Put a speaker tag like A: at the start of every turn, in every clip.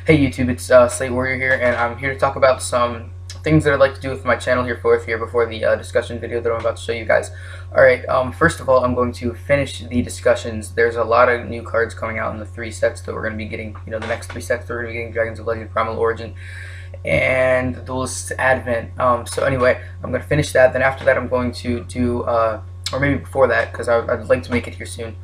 A: Hey YouTube, it's Slate Warrior here, and I'm here to talk about some things that I'd like to do with my channel before the discussion video that I'm about to show you guys. Alright, first of all, I'm going to finish the discussions. There's a lot of new cards coming out in the 3 sets that we're going to be getting, the next 3 sets that we're going to be getting: Dragons of Legend, Primal Origin, and the Duelist Advent. So anyway, I'm going to finish that. Then after that, I'm going to do, or maybe before that, because I'd like to make it here soon,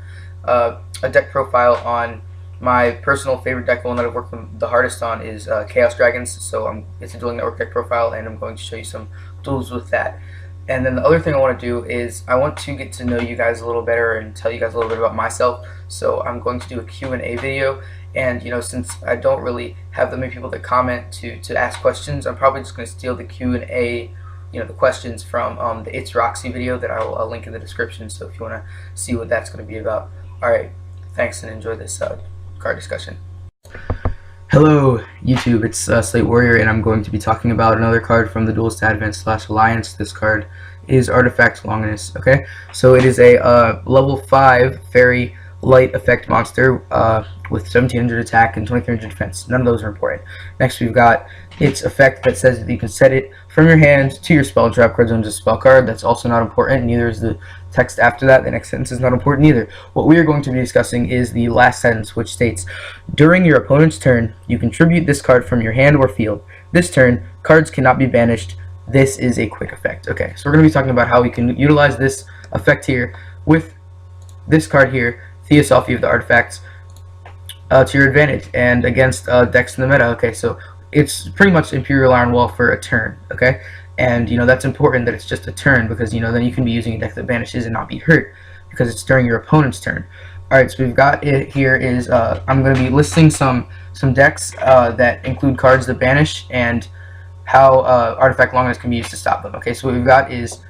A: a deck profile on my personal favorite deck, the one that I've worked the hardest on, is Chaos Dragons. So it's a dueling network deck profile, and I'm going to show you some duels with that. And then the other thing I want to do is I want to get to know you guys a little better and tell you guys a little bit about myself. So I'm going to do a Q&A video, and since I don't really have that many people that comment to ask questions, I'm probably just going to steal the Q&A, the questions from the It's Roxy video that I'll link in the description. So if you want to see what that's going to be about. Alright, thanks and enjoy this card discussion. Hello YouTube, it's Slate Warrior, and I'm going to be talking about another card from the Duelist Advent / Alliance. This card is Artifact Longinus. Okay, so it is a level 5 fairy light effect monster with 1700 attack and 2300 defense. None of those are important. Next, we've got its effect that says that you can set it from your hand to your spell trap card zone as a spell card. That's also not important. Neither is the text after that. The next sentence is not important either. What we are going to be discussing is the last sentence, which states, during your opponent's turn, you contribute this card from your hand or field. This turn, cards cannot be banished. This is a quick effect. Okay, so we're going to be talking about how we can utilize this effect here with this card here, Theosophy of the Artifacts, to your advantage and against decks in the meta. Okay, so it's pretty much Imperial Iron Wall for a turn. Okay, and that's important that it's just a turn, because then you can be using a deck that banishes and not be hurt because it's during your opponent's turn. Alright, so we've got it here is I'm going to be listing some decks that include cards that banish and how Artifact Longinus can be used to stop them. Okay, so what we've got is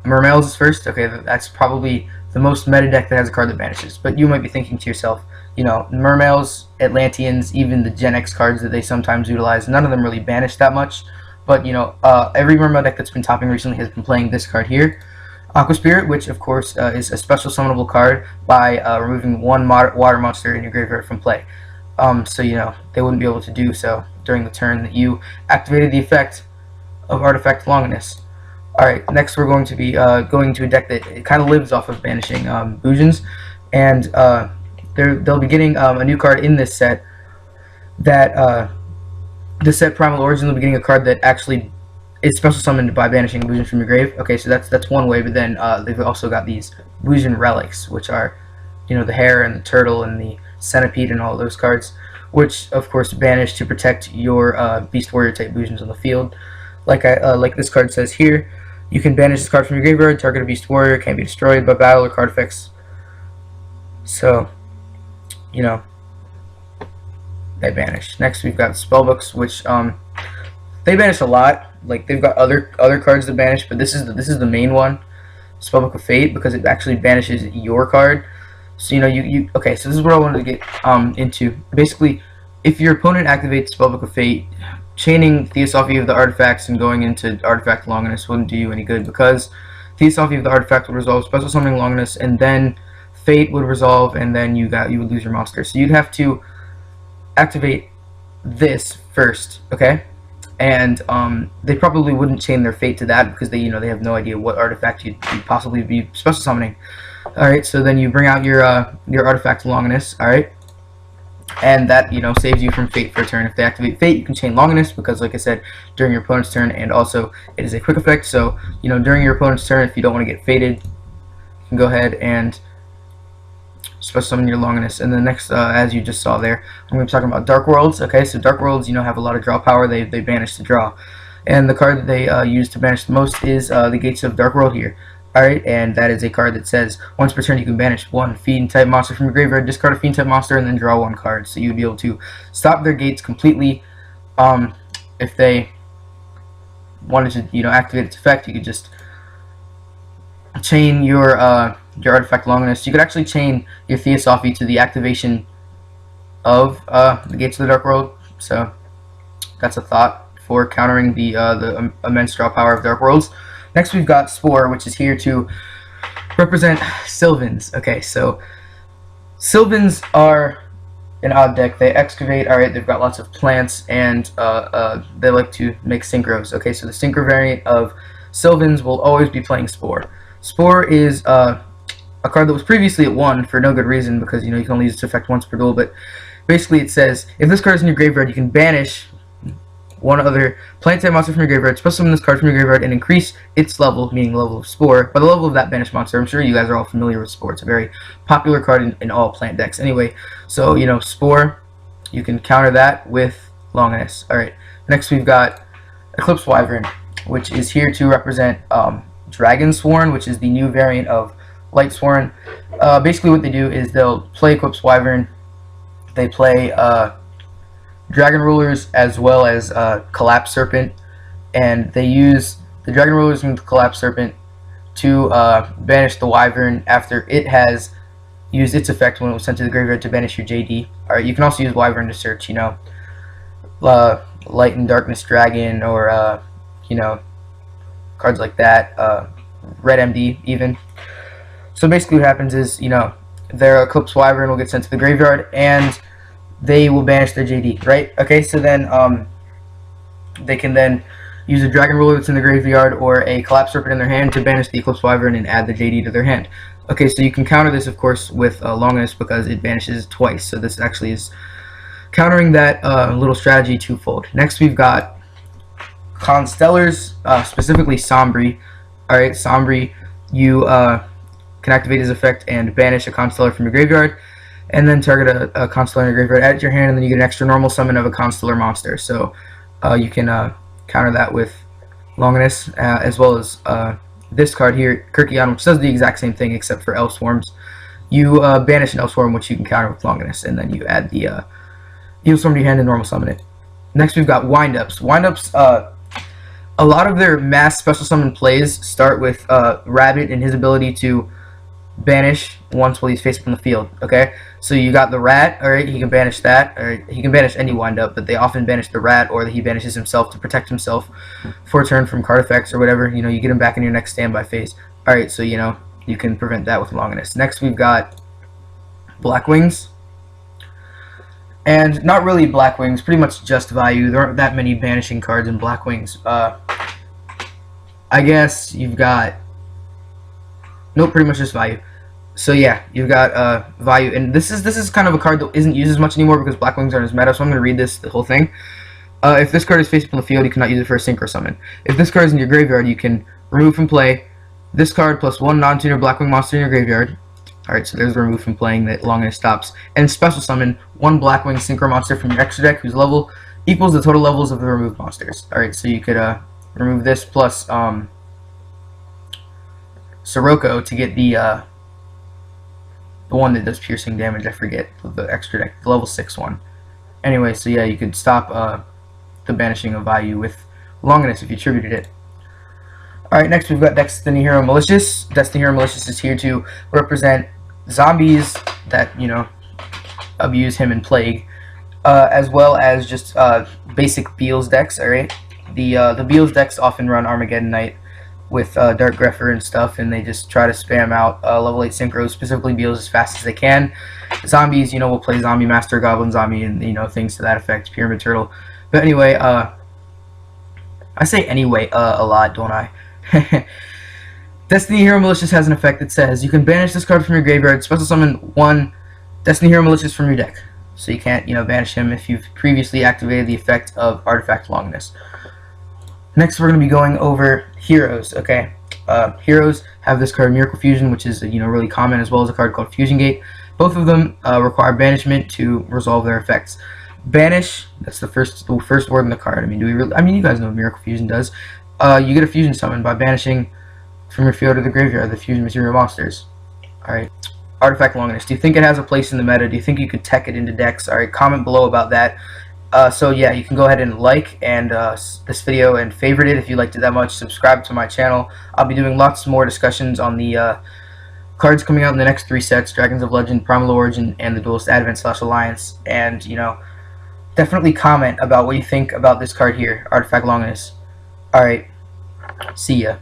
A: Mermails is first. Okay, that's probably the most meta deck that has a card that banishes. But you might be thinking to yourself, Mermails, Atlanteans, even the Gen X cards that they sometimes utilize, none of them really banish that much. But every Mermail deck that's been topping recently has been playing this card here, Aqua Spirit, which of course is a special summonable card by removing one water monster in your graveyard from play. So they wouldn't be able to do so during the turn that you activated the effect of Artifact Longinus. Alright, next we're going to be going to a deck that kind of lives off of banishing Bujins, and they'll be getting a new card in this set. That this set, Primal Origin, will be getting a card that actually is special summoned by banishing Bujin from your grave. Okay, so that's one way, but then they've also got these Bujin relics, which are the hare and the turtle and the centipede and all those cards, which of course banish to protect your Beast Warrior type Bujins on the field. Like this card says here, you can banish this card from your graveyard. Target a Beast Warrior can't be destroyed by battle or card effects. So, they banish. Next, we've got Spellbooks, which they banish a lot. Like, they've got other cards that banish, but this is the main one, Spellbook of Fate, because it actually banishes your card. So okay. So this is what I wanted to get into. Basically, if your opponent activates Spellbook of Fate, chaining Theosophy of the Artifacts and going into Artifact Longinus wouldn't do you any good, because Theosophy of the Artifact would resolve special summoning Longinus, and then Fate would resolve, and then you would lose your monster. So you'd have to activate this first, okay? And they probably wouldn't chain their Fate to that, because they they have no idea what artifact you'd possibly be special summoning. All right, so then you bring out your Artifact Longinus, all right, and that saves you from Fate for a turn. If they activate Fate, you can chain Longinus, because like I said, during your opponent's turn, and also it is a quick effect. So during your opponent's turn, if you don't want to get fated, you can go ahead and special summon your Longinus. And then next, as you just saw there, I'm going to be talking about Dark Worlds. Okay, so Dark Worlds, have a lot of draw power. They banish the draw, and the card that they use to banish the most is the Gates of Dark World here. Alright, and that is a card that says once per turn you can banish one Fiend type monster from your graveyard, discard a Fiend type monster, and then draw one card. So you'd be able to stop their gates completely. If they wanted to activate its effect, you could just chain your Artifact Longinus. You could actually chain your Theosophy to the activation of the Gates of the Dark World. So that's a thought for countering the immense draw power of Dark Worlds. Next, we've got Spore, which is here to represent Sylvans. Okay, so Sylvans are an odd deck. They excavate. All right, they've got lots of plants, and they like to make synchros. Okay, so the synchro variant of Sylvans will always be playing Spore. Spore is a card that was previously at 1 for no good reason, because you can only use its effect once per duel. But basically, it says if this card is in your graveyard, you can banish one other plant-type monster from your graveyard, special summon this card from your graveyard, and increase its level, meaning the level of Spore, by the level of that banished monster. I'm sure you guys are all familiar with Spore. It's a very popular card in all plant decks. Anyway, so, Spore, you can counter that with Longinus. Alright, next we've got Eclipse Wyvern, which is here to represent Dragon Sworn, which is the new variant of Light Sworn. Basically what they do is they'll play Eclipse Wyvern, they play Dragon Rulers as well as Collapserpent, and they use the Dragon Rulers and the Collapserpent to banish the Wyvern after it has used its effect when it was sent to the graveyard to banish your JD. Alright, you can also use Wyvern to search, Light and Darkness Dragon, or, cards like that, Red MD even. So basically what happens is, their Eclipse Wyvern will get sent to the graveyard, and they will banish their JD, right? Okay, so then they can then use a Dragon Ruler that's in the graveyard or a Collapserpent in their hand to banish the Eclipse Wyvern and add the JD to their hand. Okay, so you can counter this, of course, with Longinus because it banishes twice. So this actually is countering that little strategy twofold. Next, we've got Constellars, specifically Sombre. Alright, Sombre, you can activate his effect and banish a Constellar from your graveyard, and then target a Constellar in your graveyard, add it to your hand, and then you get an extra normal summon of a Constellar monster. So you can counter that with Longinus, as well as this card here, Kerykeion, which does the exact same thing except for Evilswarms. You banish an Evilswarm, which you can counter with Longinus, and then you add the Evilswarm to your hand and normal summon it. Next, we've got Windups. Windups, a lot of their mass special summon plays start with Rabbit and his ability to banish once while he's face up on the field. Okay, so you got the Rat. Alright, he can banish that, or he can banish any Windup, but they often banish the Rat, or he banishes himself to protect himself for a turn from card effects or whatever. You get him back in your next standby phase. Alright, so you can prevent that with Longinus. Next, we've got Blackwings. And not really Blackwings, pretty much just Vayu. There aren't that many banishing cards in Blackwings. I guess you've got... Nope, pretty much just Vayu. So yeah, you've got Vayu, and this is kind of a card that isn't used as much anymore because Blackwings aren't as meta, so I'm going to read the whole thing. If this card is face up on the field, you cannot use it for a synchro summon. If this card is in your graveyard, you can remove from play this card plus one non-tuner Blackwing monster in your graveyard. Alright, so there's the remove from playing that Longinus stops. And special summon one Blackwing synchro monster from your extra deck whose level equals the total levels of the removed monsters. Alright, so you could remove this plus Sirocco to get the one that does piercing damage. I forget the extra deck, the level 6 one. Anyway, so yeah, you could stop the banishing of Vayu with Longinus if you tributed it. Alright, next we've got Destiny Hero Malicious. Destiny Hero Malicious is here to represent zombies that, abuse him in Plague, as well as just basic Beelze decks, alright? The Beelze decks often run Armageddon Knight with Dark Grepher and stuff, and they just try to spam out level 8 synchros, specifically Beelze, as fast as they can. Zombies, will play Zombie Master, Goblin Zombie, and, things to that effect, Pyramid Turtle. But anyway, I say anyway a lot, don't I? Destiny Hero Malicious has an effect that says you can banish this card from your graveyard, special summon one Destiny Hero Malicious from your deck. So you can't, banish him if you've previously activated the effect of Artifact Longinus. Next, we're going to be going over Heroes, okay? Heroes have this card, Miracle Fusion, which is, really common, as well as a card called Fusion Gate. Both of them require banishment to resolve their effects. Banish, that's the first word in the card. You guys know what Miracle Fusion does. You get a fusion summon by banishing from your field or the graveyard the fusion material monsters. Alright. Artifact Longinus. Do you think it has a place in the meta? Do you think you could tech it into decks? Alright, comment below about that. So yeah, you can go ahead and like this video and favorite it if you liked it that much. Subscribe to my channel. I'll be doing lots more discussions on the cards coming out in the next 3 sets: Dragons of Legend, Primal Origin, and the Duelist Advent / Alliance. And, definitely comment about what you think about this card here, Artifact Longinus. Alright, see ya.